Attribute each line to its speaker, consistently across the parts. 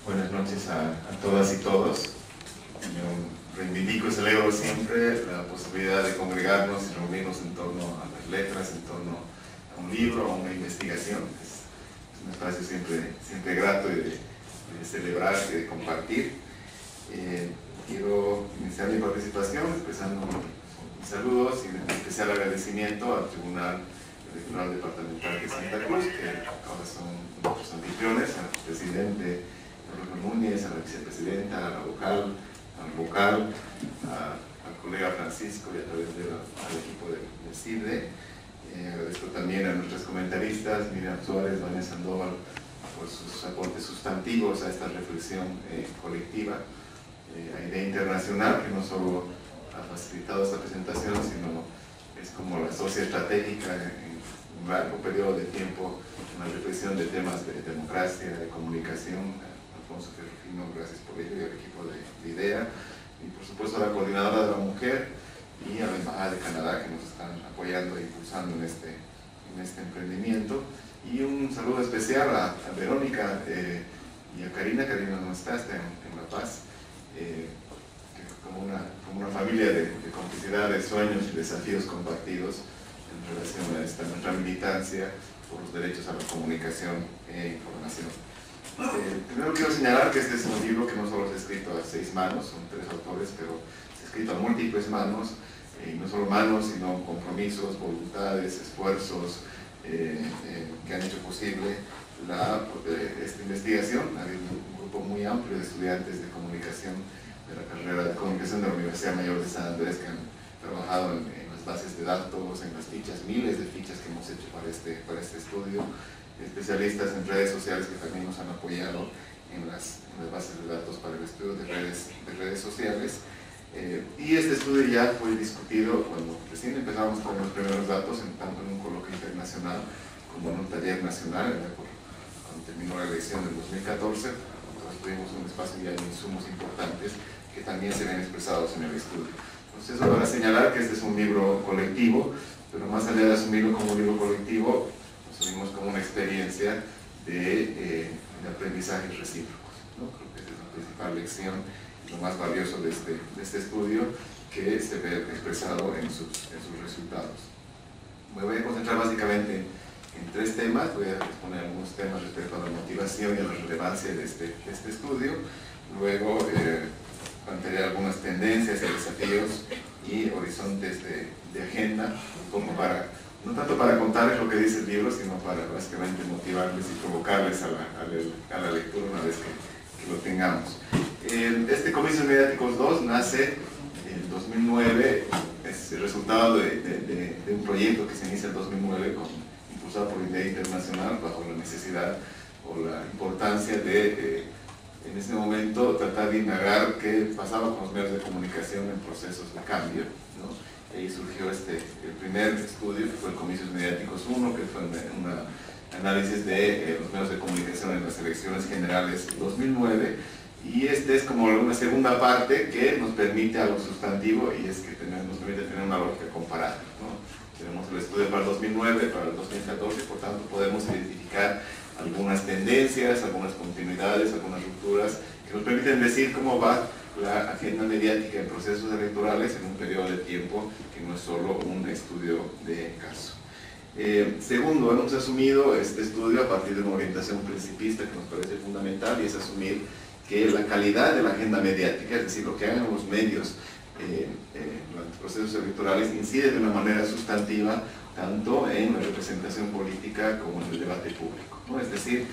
Speaker 1: Buenas noches a todas y todos. Yo reivindico y celebro siempre la posibilidad de congregarnos y reunirnos en torno a las letras, en torno a un libro, a una investigación. Es un espacio siempre grato de celebrar y de compartir. Quiero iniciar mi participación expresando mis saludos y un especial agradecimiento al Tribunal Electoral Departamental de Santa Cruz, que ahora son nuestros anfitriones, al presidente Rodrigo Núñez, a la vicepresidenta, a la vocal, al vocal, al colega Francisco y a través al equipo del CIDE. Agradezco también a nuestras comentaristas, Miriam Suárez, Vanessa Sandoval, por sus aportes sustantivos a esta reflexión colectiva, a Idea Internacional, que no solo ha facilitado esta presentación, sino es como la socia estratégica en un largo periodo de tiempo en la reflexión de temas de democracia, de comunicación. Alfonso Ferrufino, gracias por ello, y al equipo de IDEA, y por supuesto a la Coordinadora de la Mujer y a la Embajada de Canadá, que nos están apoyando e impulsando en este emprendimiento. Y un saludo especial a Verónica y a Karina. Karina no está en La Paz, como una familia de complicidad, de sueños y desafíos compartidos en relación a nuestra militancia por los derechos a la comunicación e información. Primero quiero señalar que este es un libro que no solo se ha escrito a 6 manos, son 3 autores, pero se ha escrito a múltiples manos, y no solo manos, sino compromisos, voluntades, esfuerzos que han hecho posible esta investigación. Ha habido un grupo muy amplio de estudiantes de comunicación de la carrera de comunicación de la Universidad Mayor de San Andrés, que han trabajado en las bases de datos, en las fichas, miles de fichas que hemos hecho para este estudio, especialistas en redes sociales que también nos han apoyado en las bases de datos para el estudio de redes sociales. Y este estudio ya fue discutido cuando recién empezamos con los primeros datos, tanto en un coloquio internacional como en un taller nacional, cuando terminó la elección del 2014. Nosotros tuvimos un espacio ya de insumos importantes que también se ven expresados en el estudio. Entonces, eso para señalar que este es un libro colectivo, pero más allá de asumirlo como un libro colectivo, lo asumimos como una experiencia de aprendizajes recíprocos, ¿no? Creo que esa es la principal lección, lo más valioso de este estudio, que se ve expresado en sus resultados. Me voy a concentrar básicamente en 3 temas. Voy a exponer algunos temas respecto a la motivación y a la relevancia de este estudio. Luego plantearé algunas tendencias y desafíos y horizontes de agenda, como no tanto para contarles lo que dice el libro, sino para básicamente motivarles y provocarles a la lectura una vez que lo tengamos. Este Comicios Mediáticos 2 nace en 2009, es el resultado de un proyecto que se inicia en 2009 impulsado por Idea Internacional, bajo la necesidad o la importancia de, en ese momento, tratar de indagar qué pasaba con los medios de comunicación en procesos de cambio, ¿no? Y ahí surgió el primer estudio, que fue el Comicios Mediáticos 1, que fue un análisis de los medios de comunicación en las elecciones generales 2009, y este es como una segunda parte que nos permite algo sustantivo, y es que nos permite tener una lógica comparada, ¿no? Tenemos el estudio para el 2009, para el 2014, por tanto podemos identificar algunas tendencias, algunas continuidades, algunas rupturas que nos permiten decir cómo va la agenda mediática en procesos electorales en un periodo de tiempo que no es solo un estudio de caso. Segundo, hemos asumido este estudio a partir de una orientación principista que nos parece fundamental, y es asumir que la calidad de la agenda mediática, es decir, lo que hagan los medios en los procesos electorales, incide de una manera sustantiva tanto en la representación política como en el debate público, ¿no? Es decir,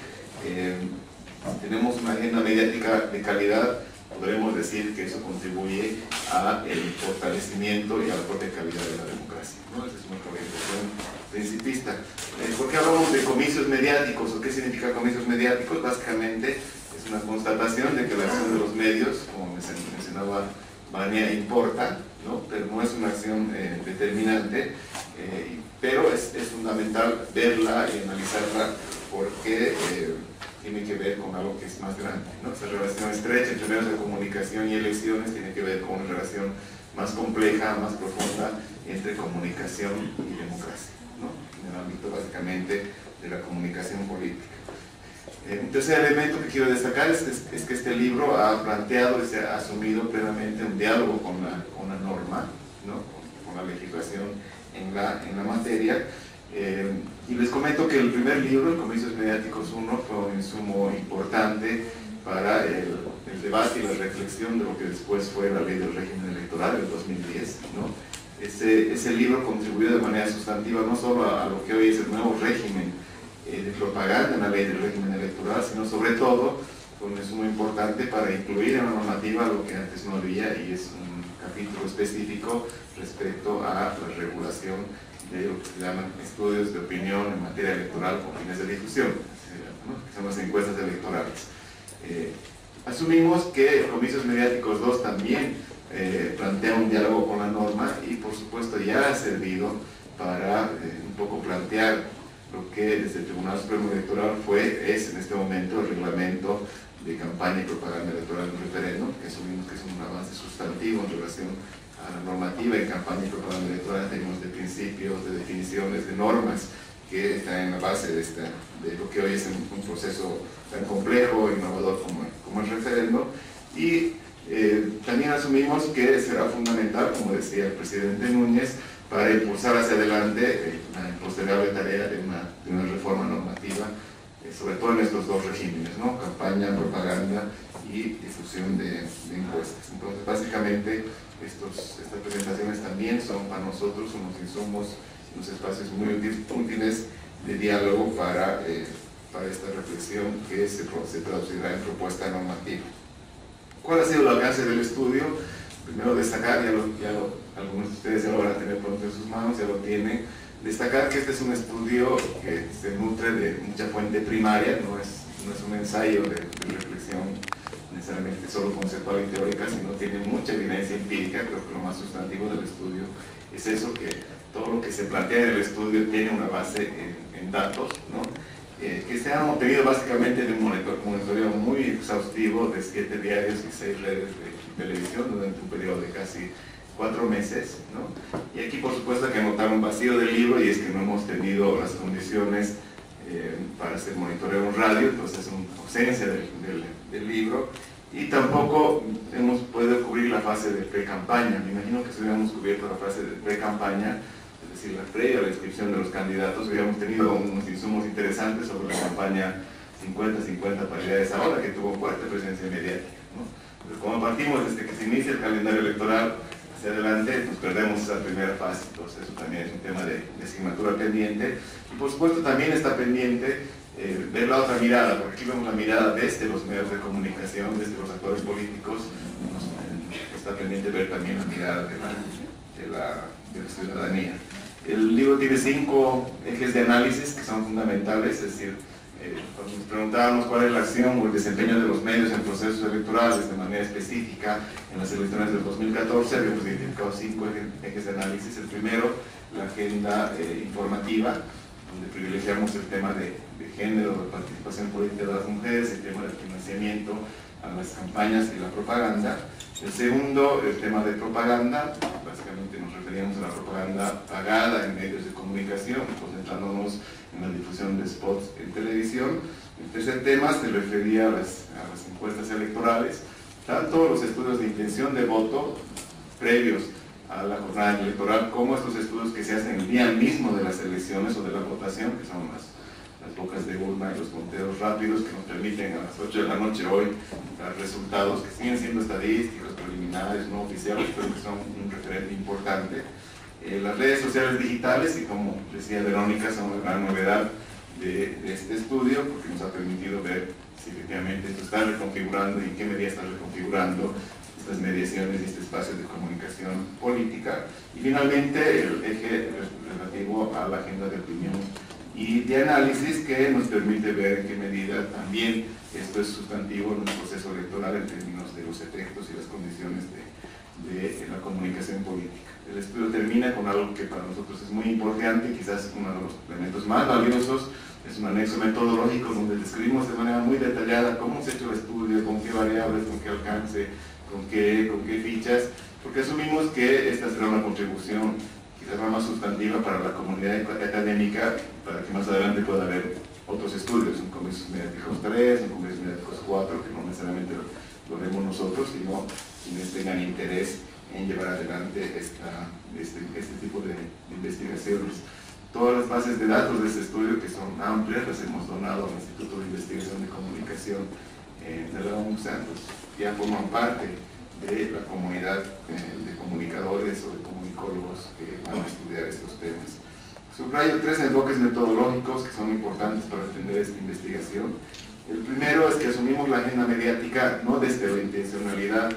Speaker 1: si tenemos una agenda mediática de calidad, podremos decir que eso contribuye al fortalecimiento y a la propia calidad de la democracia, ¿no? Esa es nuestra orientación principista. ¿Por qué hablamos de comicios mediáticos o qué significa comicios mediáticos? Básicamente es una constatación de que la acción de los medios, como mencionaba Vania, importa, ¿no? Pero no es una acción determinante, pero es fundamental verla y analizarla porque tiene que ver con algo que es más grande, ¿no? Esa relación estrecha entre medios de comunicación y elecciones tiene que ver con una relación más compleja, más profunda entre comunicación y democracia, ¿no? En el ámbito básicamente de la comunicación política. Un tercer elemento que quiero destacar es que este libro ha planteado y se ha asumido plenamente un diálogo con la norma, ¿no? con la legislación en la materia. Y les comento que el primer libro, el Comicios Mediáticos 1, fue un insumo importante para el debate y la reflexión de lo que después fue la Ley del Régimen Electoral del 2010, ¿no? Ese libro contribuyó de manera sustantiva no solo a lo que hoy es el nuevo régimen de propaganda en la Ley del Régimen Electoral, sino sobre todo fue un insumo importante para incluir en la normativa lo que antes no había, y es un capítulo específico respecto a la regulación de lo que se llaman estudios de opinión en materia electoral con fines de difusión, ¿no? Que son las encuestas electorales. Asumimos que Comicios Mediáticos 2 también plantea un diálogo con la norma, y por supuesto ya ha servido para un poco plantear lo que desde el Tribunal Supremo Electoral es en este momento el reglamento de campaña y propaganda electoral en referéndum, que asumimos que es un avance sustantivo en relación a la normativa en campaña y propaganda electoral en términos de principios, de definiciones, de normas que están en la base de lo que hoy es un proceso tan complejo e innovador como el referéndum. Y también asumimos que será fundamental, como decía el presidente Núñez, para impulsar hacia adelante la impostergable tarea de una reforma normativa, sobre todo en estos dos regímenes, ¿no? Campaña, propaganda y difusión de encuestas. Entonces, básicamente, estas presentaciones también son para nosotros unos insumos, unos espacios muy útiles de diálogo para esta reflexión que se traducirá en propuesta normativa. ¿Cuál ha sido el alcance del estudio? Primero destacar, algunos de ustedes ya lo van a tener pronto en sus manos, ya lo tienen, destacar que este es un estudio que se nutre de mucha fuente primaria, no es un ensayo de reflexión necesariamente solo conceptual y teórica, sino tiene mucha evidencia empírica. Creo que lo más sustantivo del estudio es eso, que todo lo que se plantea en el estudio tiene una base en datos, ¿no? Que se han obtenido básicamente de un monitoreo muy exhaustivo de 7 diarios y 6 redes de televisión durante un periodo de casi 4 meses, ¿no? Y aquí por supuesto que notar un vacío del libro, y es que no hemos tenido las condiciones para hacer monitoreo en radio, entonces una ausencia del libro, y tampoco hemos podido cubrir la fase de pre-campaña. Me imagino que si hubiéramos cubierto la fase de pre-campaña, es decir, la previa a la inscripción de los candidatos, hubiéramos tenido unos insumos interesantes sobre la campaña 50-50 paridades ahora, que tuvo fuerte presencia mediática, ¿no? Pero como partimos desde que se inicia el calendario electoral hacia adelante, nos perdemos esa primera fase. Entonces eso también es un tema de asignatura pendiente, y por supuesto también está pendiente ver la otra mirada, porque aquí vemos la mirada desde los medios de comunicación, desde los actores políticos. Está pendiente ver también la mirada de la ciudadanía. El libro tiene 5 ejes de análisis que son fundamentales, es decir, cuando nos preguntábamos cuál es la acción o el desempeño de los medios en procesos electorales de manera específica en las elecciones del 2014, habíamos identificado 5 ejes de análisis. El primero, la agenda informativa, donde privilegiamos el tema de género, de participación política de las mujeres, el tema del financiamiento a las campañas y la propaganda. El segundo, el tema de propaganda, básicamente nos referíamos a la propaganda pagada en medios de comunicación, concentrándonos en la difusión de spots en televisión. El tercer tema se refería a las encuestas electorales, tanto los estudios de intención de voto previos a la jornada electoral, como estos estudios que se hacen el día mismo de las elecciones o de la votación, que son las bocas de urna y los conteos rápidos que nos permiten a las 8 de la noche hoy dar resultados que siguen siendo estadísticos, preliminares, no oficiales, pero que son un referente importante. Las redes sociales digitales, y como decía Verónica, son una gran novedad de este estudio, porque nos ha permitido ver si efectivamente esto está reconfigurando y en qué medida está reconfigurando estas mediaciones y este espacio de comunicación política. Y finalmente el eje relativo a la agenda de opinión y de análisis, que nos permite ver en qué medida también esto es sustantivo en un proceso electoral en términos de los efectos y las condiciones de la comunicación política. El estudio termina con algo que para nosotros es muy importante, quizás uno de los elementos más valiosos. Es un anexo metodológico donde describimos de manera muy detallada cómo se ha hecho el estudio, con qué variables, con qué alcance, con qué fichas, porque asumimos que esta será una contribución quizás más sustantiva para la comunidad académica, para que más adelante pueda haber otros estudios, un congresos mediáticos 3, un congresos mediáticos 4, que no necesariamente lo vemos nosotros, sino quienes tengan interés en llevar adelante este tipo de investigaciones. Todas las bases de datos de este estudio, que son amplias, las hemos donado al Instituto de Investigación de Comunicación de la UNC Santos, ya forman parte de la comunidad de comunicadores o de comunicólogos que van a estudiar estos temas. Subrayo 3 enfoques metodológicos que son importantes para entender esta investigación. El primero es que asumimos la agenda mediática no desde la intencionalidad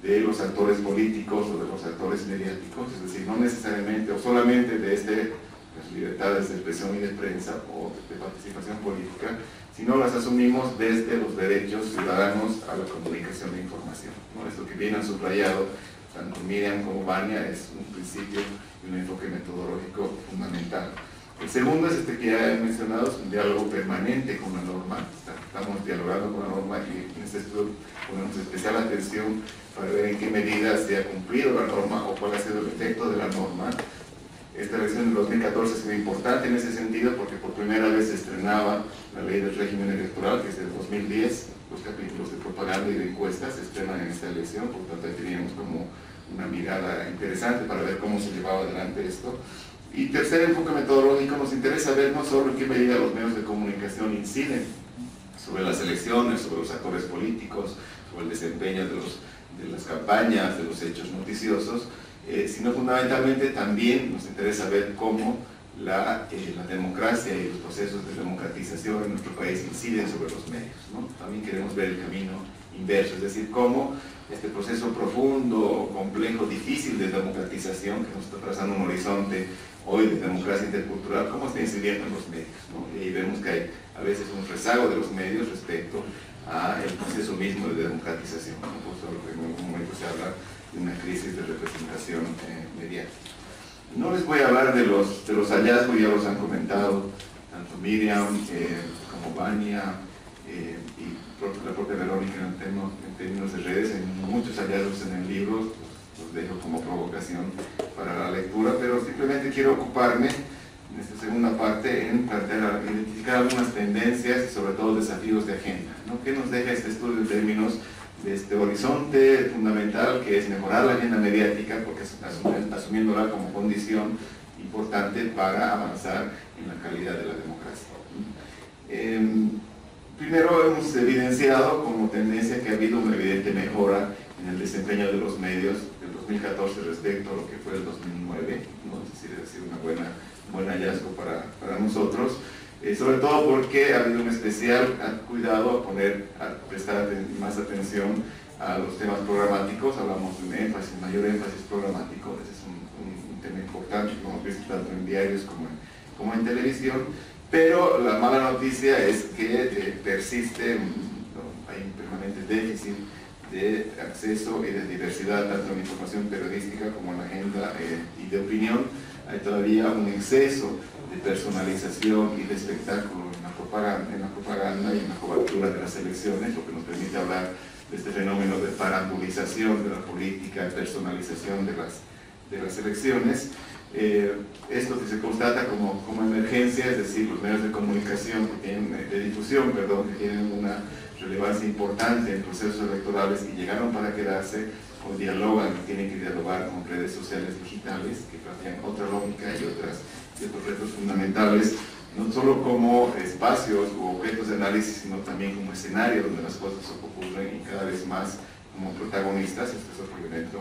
Speaker 1: de los actores políticos o de los actores mediáticos, es decir, no necesariamente o solamente desde las libertades de expresión y de prensa o de participación política, sino las asumimos desde los derechos ciudadanos a la comunicación de información, ¿no? Esto que viene subrayado tanto Miriam como Vania es un principio y un enfoque metodológico fundamental. El segundo es este que ya he mencionado, es un diálogo permanente con la norma. Estamos dialogando con la norma y en este estudio ponemos especial atención para ver en qué medida se ha cumplido la norma o cuál ha sido el efecto de la norma. Esta elección de 2014 es muy importante en ese sentido porque por primera vez se estrenaba la ley del régimen electoral, que es del 2010. Los capítulos de propaganda y de encuestas se estrenan en esta elección, por tanto ahí teníamos como una mirada interesante para ver cómo se llevaba adelante esto. Y tercer enfoque metodológico, nos interesa ver no solo en qué medida los medios de comunicación inciden sobre las elecciones, sobre los actores políticos, sobre el desempeño de las campañas, de los hechos noticiosos, sino fundamentalmente también nos interesa ver cómo la democracia y los procesos de democratización en nuestro país inciden sobre los medios, ¿no? También queremos ver el camino inverso, es decir, cómo este proceso profundo, complejo, difícil de democratización que nos está trazando un horizonte hoy de democracia intercultural, cómo está incidiendo en los medios, ¿no? Y ahí vemos que hay a veces un rezago de los medios respecto al proceso mismo de democratización, ¿no? Por eso en algún momento se habla de una crisis de representación mediática. No les voy a hablar de los hallazgos, ya los han comentado tanto Miriam como Vania y la propia Verónica en términos de redes. Hay muchos hallazgos en el libro, los dejo como provocación para la lectura, pero simplemente quiero ocuparme en esta segunda parte en identificar algunas tendencias y sobre todo desafíos de agenda, ¿no? ¿Qué nos deja este estudio en términos de este horizonte fundamental que es mejorar la agenda mediática, porque asumiéndola como condición importante para avanzar en la calidad de la democracia? Primero hemos evidenciado como tendencia que ha habido una evidente mejora en el desempeño de los medios del 2014 respecto a lo que fue el 2009, ¿no? Es decir, ha sido un buen hallazgo para nosotros. Sobre todo porque ha habido un especial cuidado a prestar más atención a los temas programáticos. Hablamos de un énfasis, mayor énfasis programático. Ese es un tema importante, como hemos visto tanto en diarios como en televisión. Pero la mala noticia es que persiste, hay un permanente déficit de acceso y de diversidad tanto en la información periodística como en la agenda y de opinión. Hay todavía un exceso de personalización y de espectáculo en la propaganda y en la cobertura de las elecciones, lo que nos permite hablar de este fenómeno de parambulización de la política, personalización de las elecciones. Esto que se constata como emergencia, es decir, los medios de comunicación de difusión, que tienen una relevancia importante en procesos electorales y llegaron para quedarse, o dialogan, tienen que dialogar con redes sociales digitales que plantean otra lógica y otros retos fundamentales, no solo como espacios u objetos de análisis, sino también como escenarios donde las cosas ocurren y cada vez más como protagonistas. Este es otro elemento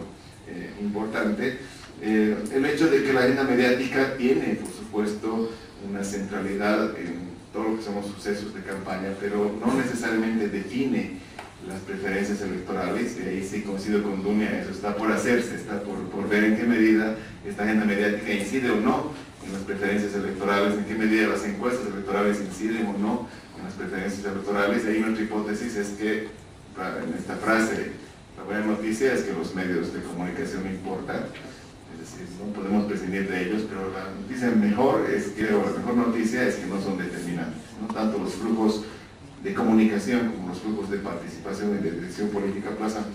Speaker 1: importante. El hecho de que la agenda mediática tiene, por supuesto, una centralidad en todo lo que somos sucesos de campaña, pero no necesariamente define las preferencias electorales, y ahí sí coincido con Dunia, eso está por hacerse, está por ver en qué medida esta agenda mediática incide o no en las preferencias electorales, en qué medida las encuestas electorales inciden o no en las preferencias electorales. Y ahí nuestra hipótesis es que, en esta frase, la buena noticia es que los medios de comunicación importan, es decir, no podemos prescindir de ellos, pero la noticia mejor la mejor noticia es que no son determinantes, no tanto los flujos de comunicación como los flujos de participación y de decisión política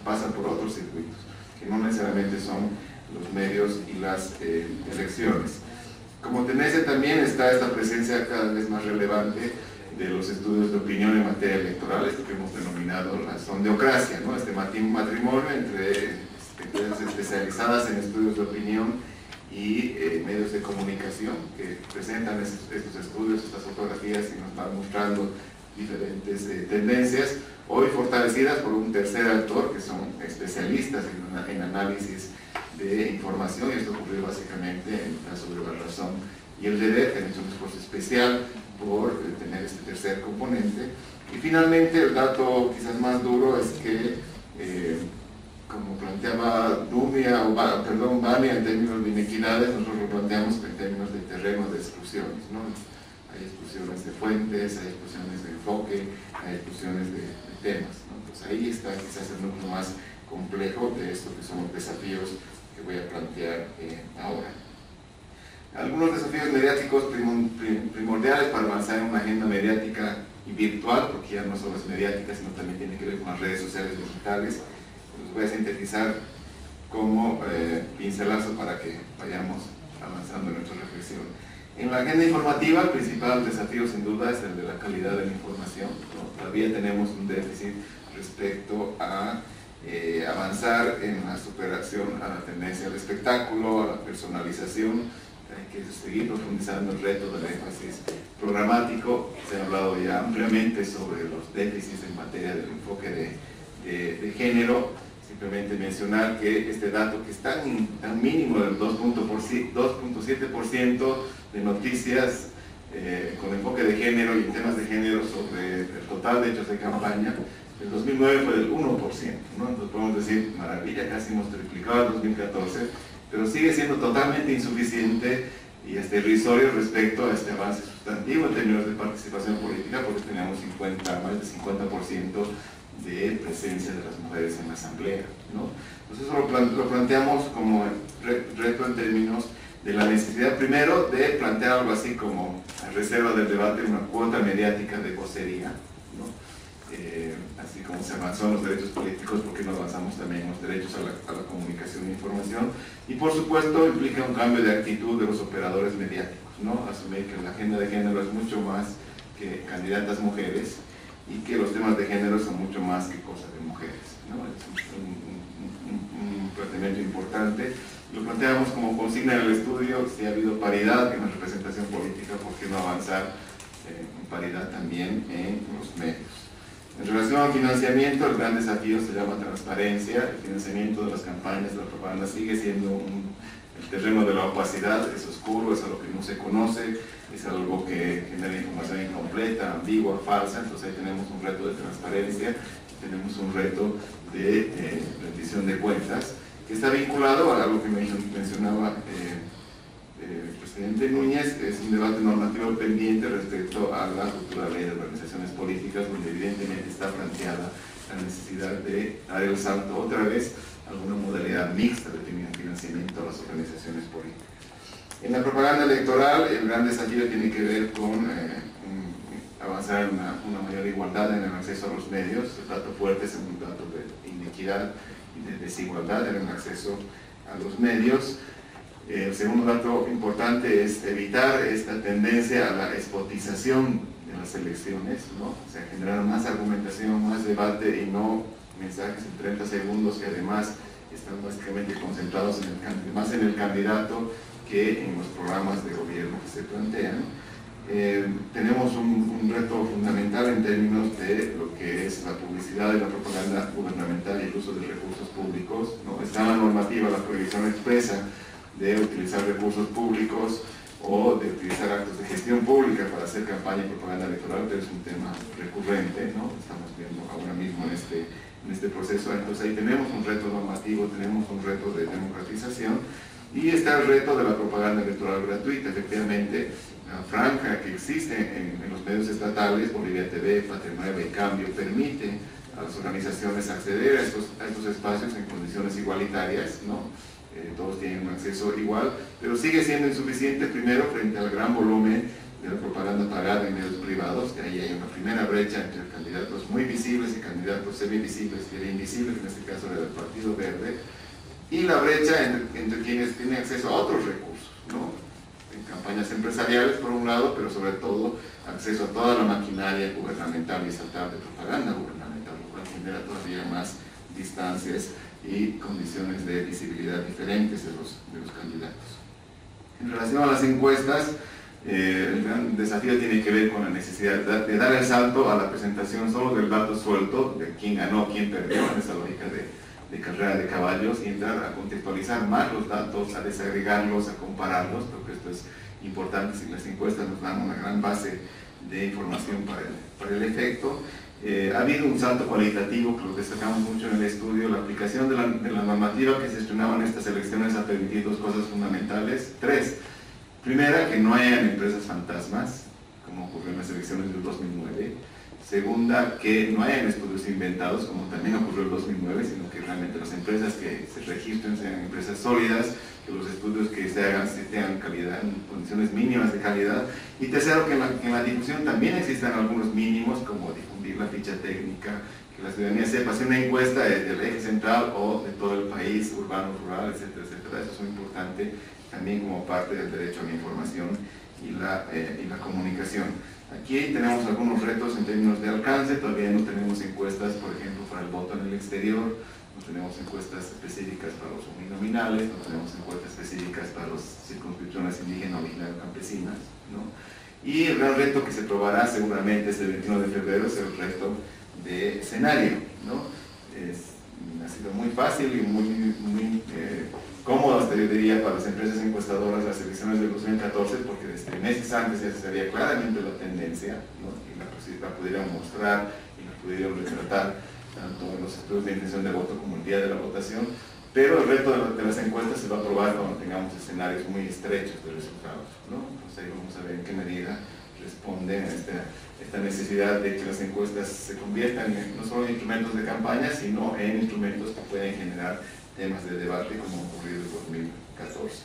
Speaker 1: pasan por otros circuitos, que no necesariamente son los medios y las elecciones. Como tendencia también está esta presencia cada vez más relevante de los estudios de opinión en materia electoral, esto que hemos denominado la sondeocracia, ¿no? Este matrimonio entre empresas especializadas en estudios de opinión y medios de comunicación que presentan estos estudios, estas fotografías y nos van mostrando diferentes tendencias, hoy fortalecidas por un tercer actor que son especialistas en análisis de información, y esto ocurrió básicamente en el caso de La Razón y el deber, que han hecho un esfuerzo especial por tener este tercer componente. Y finalmente el dato quizás más duro es que como planteaba Vania en términos de inequidades, nosotros lo planteamos en términos de terrenos de exclusiones, ¿no? Hay exclusiones de fuentes, hay exclusiones de enfoque, hay exclusiones de temas, ¿no? Entonces ahí está quizás el núcleo más complejo de esto que son los desafíos que voy a plantear ahora. Algunos desafíos mediáticos primordiales para avanzar en una agenda mediática y virtual, porque ya no solo es mediática, sino también tiene que ver con las redes sociales digitales. Los voy a sintetizar como pincelazo para que vayamos avanzando en nuestra reflexión. En la agenda informativa, el principal desafío sin duda es el de la calidad de la información, ¿no? Todavía tenemos un déficit respecto a avanzar en la superación a la tendencia al espectáculo, a la personalización. Hay que seguir profundizando el reto del énfasis programático. Se ha hablado ya ampliamente sobre los déficits en materia del enfoque de género. Simplemente mencionar que este dato que es tan mínimo del 2.7% de noticias con enfoque de género y temas de género sobre el total de hechos de campaña, el 2009 fue del 1%, ¿no? Entonces podemos decir, maravilla, casi hemos triplicado el 2014, pero sigue siendo totalmente insuficiente y irrisorio respecto a este avance sustantivo en términos de participación política, porque tenemos más de 50% de presencia de las mujeres en la asamblea, ¿no? Entonces eso lo planteamos como reto en términos de la necesidad primero de plantear algo así como a reserva del debate una cuota mediática de vocería, ¿no? Así como se avanzó en los derechos políticos, ¿por qué no avanzamos también en los derechos a la comunicación e información? Y por supuesto implica un cambio de actitud de los operadores mediáticos, ¿no? Asumir que la agenda de género es mucho más que candidatas mujeres y que los temas de género son mucho más que cosas de mujeres, ¿no? Es un planteamiento importante. Lo planteamos como consigna en el estudio: si ha habido paridad en la representación política, ¿por qué no avanzar en paridad también en los medios? En relación al financiamiento, el gran desafío se llama transparencia. El financiamiento de las campañas de la propaganda sigue siendo el terreno de la opacidad, es oscuro, es algo que no se conoce, es algo que genera información incompleta, ambigua, falsa. Entonces ahí tenemos un reto de transparencia, tenemos un reto de rendición de cuentas, que está vinculado a algo que mencionaba el presidente Núñez. Es un debate normativo pendiente respecto a la futura ley de organizaciones políticas, donde evidentemente está planteada la necesidad de dar el salto otra vez a alguna modalidad mixta de financiamiento a las organizaciones políticas. En la propaganda electoral, el gran desafío tiene que ver con avanzar en una mayor igualdad en el acceso a los medios. El dato fuerte es un dato de inequidad y de desigualdad en el acceso a los medios. El segundo dato importante es evitar esta tendencia a la espotización de las elecciones, ¿no? O sea, generar más argumentación, más debate y no mensajes en 30 segundos que además están básicamente concentrados más en el candidato que en los programas de gobierno que se plantean. Tenemos un reto fundamental en términos de lo que es la publicidad y la propaganda gubernamental y el uso de recursos públicos, ¿no? Está en la normativa la prohibición expresa de utilizar recursos públicos o de utilizar actos de gestión pública para hacer campaña y propaganda electoral, pero es un tema recurrente, ¿no? Estamos viendo ahora mismo en este proceso. Entonces ahí tenemos un reto normativo, tenemos un reto de democratización, y está el reto de la propaganda electoral gratuita. Efectivamente, la franja que existe en los medios estatales, Bolivia TV, Patria Nueva y Cambio, permite a las organizaciones acceder a estos espacios en condiciones igualitarias, ¿no? Todos tienen un acceso igual, pero sigue siendo insuficiente, primero frente al gran volumen de la propaganda pagada en medios privados, que ahí hay una primera brecha entre candidatos muy visibles y candidatos semivisibles, y el invisible, que en este caso era del Partido Verde, y la brecha entre quienes tienen acceso a otros recursos, ¿no? En campañas empresariales por un lado, pero sobre todo acceso a toda la maquinaria gubernamental y estatal de propaganda gubernamental, lo cual genera todavía más distancias y condiciones de visibilidad diferentes de los candidatos. En relación a las encuestas, el gran desafío tiene que ver con la necesidad de dar el salto a la presentación solo del dato suelto, de quién ganó, quién perdió, en esa lógica de carrera de caballos, y entrar a contextualizar más los datos, a desagregarlos, a compararlos, porque esto es importante. Si las encuestas nos dan una gran base de información para el efecto. Ha habido un salto cualitativo que lo destacamos mucho en el estudio. La aplicación de la normativa que se estrenaba en estas elecciones ha permitido dos cosas fundamentales. Tres. Primera, que no hayan empresas fantasmas, como ocurrió en las elecciones del 2009. Segunda, que no hayan estudios inventados, como también ocurrió en el 2009, sino que realmente las empresas que se registren sean empresas sólidas, que los estudios que se hagan tengan calidad, en condiciones mínimas de calidad. Y tercero, que en la difusión también existan algunos mínimos, como difundir la ficha técnica, que la ciudadanía sepa si una encuesta es del eje central o de todo el país, urbano, rural, etcétera, etcétera. Eso es muy importante también como parte del derecho a la información y la comunicación. Aquí tenemos algunos retos en términos de alcance. Todavía no tenemos encuestas, por ejemplo, para el voto en el exterior, no tenemos encuestas específicas para los uninominales, no tenemos encuestas específicas para las circunscripciones indígenas o campesinas, ¿no? Y el gran reto que se probará seguramente este 21 de febrero es el reto de escenario, ¿no? Ha sido muy fácil y muy cómodo, yo diría, para las empresas encuestadoras las elecciones del 2014, porque desde meses antes ya se sabía claramente la tendencia, ¿no? Y la pudieron mostrar y la pudieron retratar tanto en los estudios de intención de voto como el día de la votación. Pero el reto de las encuestas se va a probar cuando tengamos escenarios muy estrechos de resultados, ¿no? Entonces ahí vamos a ver en qué medida responden a esta necesidad de que las encuestas se conviertan no solo en instrumentos de campaña, sino en instrumentos que pueden generar temas de debate, como ocurrió en 2014.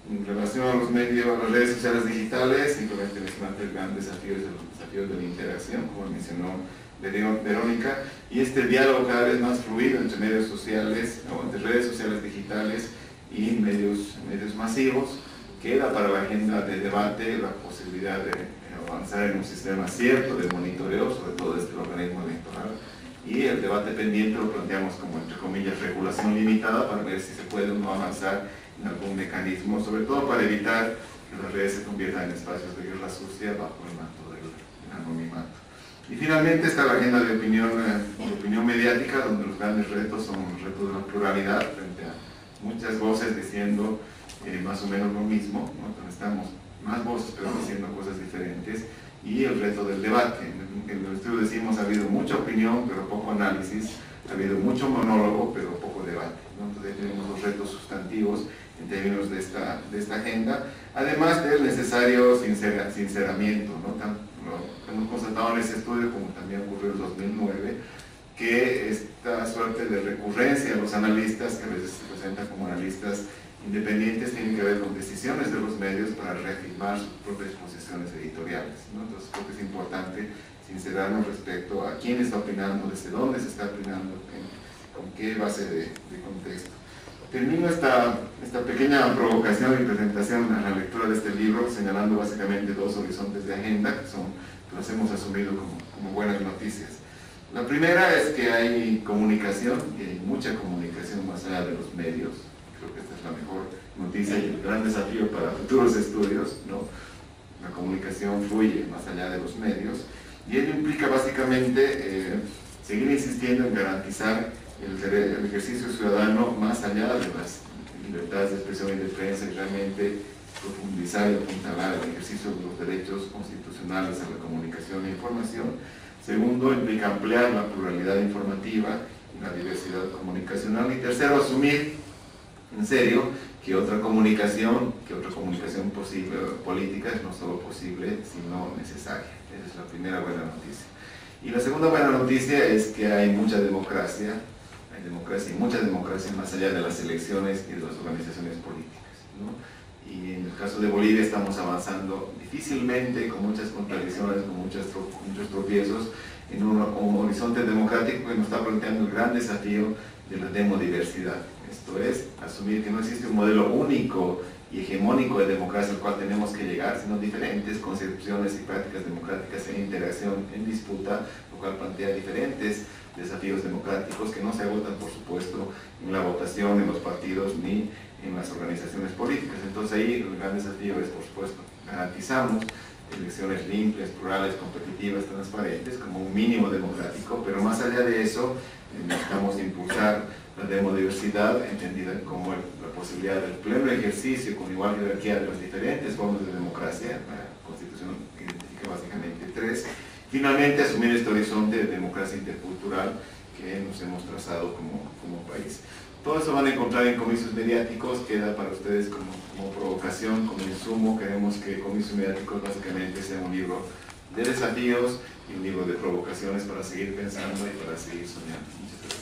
Speaker 1: En relación a los medios, a las redes sociales digitales, simplemente mencionarte el gran desafío es los desafíos de la interacción, como mencionó Verónica, y este diálogo cada vez más fluido entre medios sociales, o entre redes sociales digitales y medios masivos, que da para la agenda de debate la posibilidad de avanzar en un sistema cierto de monitoreo, sobre todo desde el organismo electoral, y el debate pendiente lo planteamos como, entre comillas, regulación limitada, para ver si se puede o no avanzar en algún mecanismo, sobre todo para evitar que las redes se conviertan en espacios de guerra sucia bajo el manto del anonimato. Y finalmente está la agenda de opinión mediática, donde los grandes retos son los retos de la pluralidad, frente a muchas voces diciendo más o menos lo mismo, ¿no? Necesitamos más voces pero diciendo cosas diferentes, y el reto del debate. En el estudio decimos ha habido mucha opinión pero poco análisis, ha habido mucho monólogo pero poco debate, ¿no? Entonces tenemos los retos sustantivos en términos de esta agenda, además del necesario sinceramiento, ¿no? Lo hemos constatado en ese estudio, como también ocurrió en 2009, que esta suerte de recurrencia a los analistas, que a veces se presentan como analistas independientes, tienen que ver con decisiones de los medios para reafirmar sus propias posiciones editoriales, ¿no? Entonces creo que es importante sincerarnos respecto a quién está opinando, desde dónde se está opinando, con qué base de contexto. Termino esta pequeña provocación y presentación a la lectura de este libro señalando básicamente dos horizontes de agenda que los hemos asumido como buenas noticias. La primera es que hay comunicación, y hay mucha comunicación más allá de los medios. Creo que esta es la mejor noticia y el gran desafío para futuros estudios, ¿no? La comunicación fluye más allá de los medios, y ello implica básicamente seguir insistiendo en garantizar el ejercicio ciudadano más allá de las libertades de expresión y de prensa, y realmente profundizar y apuntalar el ejercicio de los derechos constitucionales a la comunicación e información. Segundo, implica ampliar la pluralidad informativa y la diversidad comunicacional. Y tercero, asumir en serio que otra comunicación posible, política, es no solo posible, sino necesaria. Esa es la primera buena noticia. Y la segunda buena noticia es que hay mucha democracia, y mucha democracia más allá de las elecciones y de las organizaciones políticas, ¿no? Y en el caso de Bolivia estamos avanzando difícilmente, con muchas contradicciones, con muchos tropiezos, en un horizonte democrático que nos está planteando el gran desafío de la demodiversidad. Esto es, asumir que no existe un modelo único y hegemónico de democracia al cual tenemos que llegar, sino diferentes concepciones y prácticas democráticas en interacción, en disputa, lo cual plantea diferentes desafíos democráticos que no se agotan, por supuesto, en la votación, en los partidos, ni en las organizaciones políticas. Entonces ahí el gran desafío es, por supuesto, garantizamos elecciones limpias, plurales, competitivas, transparentes, como un mínimo democrático, pero más allá de eso, necesitamos impulsar la demodiversidad, entendida como la posibilidad del pleno ejercicio con igual jerarquía de las diferentes formas de democracia. La Constitución identifica básicamente 3. Finalmente, asumir este horizonte de democracia intercultural que nos hemos trazado como país. Todo eso van a encontrar en comicios mediáticos, queda para ustedes como provocación, como insumo. Queremos que comicios mediáticos básicamente sea un libro de desafíos y un libro de provocaciones para seguir pensando y para seguir soñando. Muchas gracias.